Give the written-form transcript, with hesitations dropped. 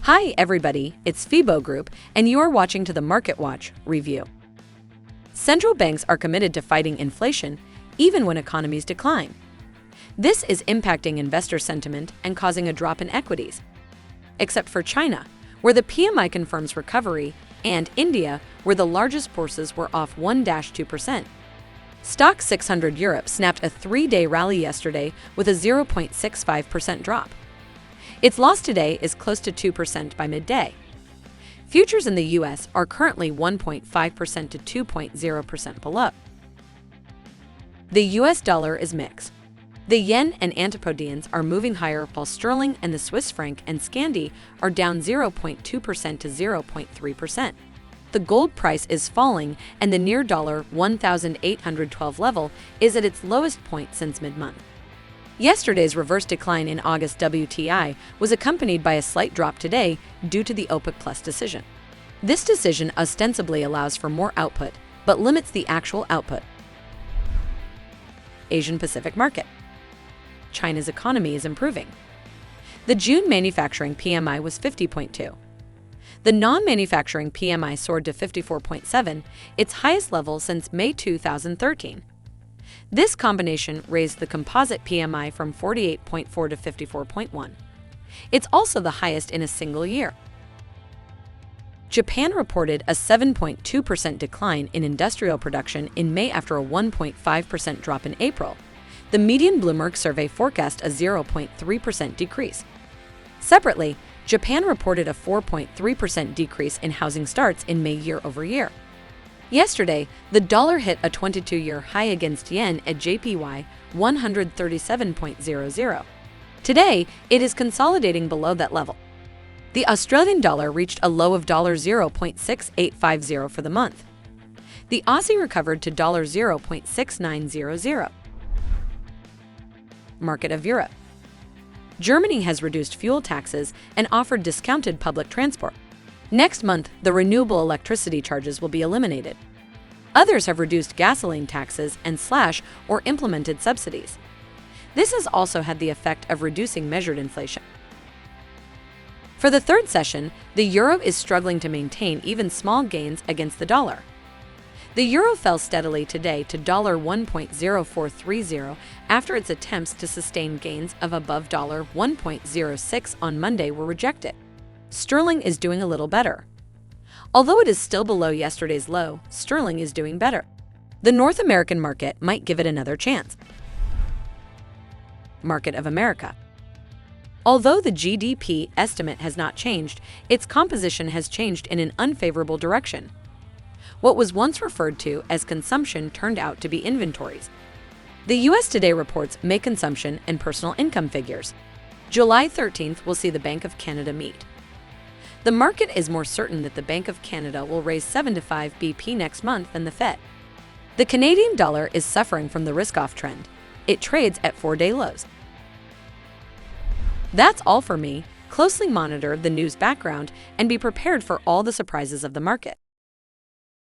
Hi everybody, it's FIBO Group, and you are watching to the Market Watch review. Central banks are committed to fighting inflation even when economies decline. This is impacting investor sentiment and causing a drop in equities. Except for China, where the PMI confirms recovery, and India, where the largest bourses were off 1-2%. Stoxx 600 Europe snapped a 3-day rally yesterday with a 0.65% drop. Its loss today is close to 2% by midday. Futures in the U.S. are currently 1.5% to 2.0% below. The U.S. dollar is mixed. The yen and Antipodeans are moving higher while sterling and the Swiss Franc and Scandi are down 0.2% to 0.3%. The gold price is falling and the near $1,812 level is at its lowest point since mid-month. Yesterday's reverse decline in August WTI was accompanied by a slight drop today due to the OPEC Plus decision. This decision ostensibly allows for more output, but limits the actual output. Asian Pacific market. China's economy is improving. The June manufacturing PMI was 50.2. The non-manufacturing PMI soared to 54.7, its highest level since May 2013. This combination raised the composite PMI from 48.4 to 54.1. It's also the highest in a single year. Japan reported a 7.2% decline in industrial production in May after a 1.5% drop in April. The median Bloomberg survey forecast a 0.3% decrease. Separately, Japan reported a 4.3% decrease in housing starts in May year-over-year. Yesterday, the dollar hit a 22-year high against yen at JPY 137.00. Today, it is consolidating below that level. The Australian dollar reached a low of $0.6850 for the month. The Aussie recovered to $0.6900. Market of Europe. Germany has reduced fuel taxes and offered discounted public transport. Next month, the renewable electricity charges will be eliminated. Others have reduced gasoline taxes and slashed or implemented subsidies. This has also had the effect of reducing measured inflation. For the third session, the euro is struggling to maintain even small gains against the dollar. The euro fell steadily today to $1.0430 after its attempts to sustain gains of above $1.06 on Monday were rejected. Sterling is doing a little better. Although it is still below yesterday's low, sterling is doing better. The North American market might give it another chance. Market of America. Although the GDP estimate has not changed, its composition has changed in an unfavorable direction. What was once referred to as consumption turned out to be inventories. The U.S. Today reports May consumption and personal income figures. July 13th will see the Bank of Canada meet. The market is more certain that the Bank of Canada will raise 75 BP next month than the Fed. The Canadian dollar is suffering from the risk-off trend. It trades at 4-day lows. That's all for me. Closely monitor the news background and be prepared for all the surprises of the market.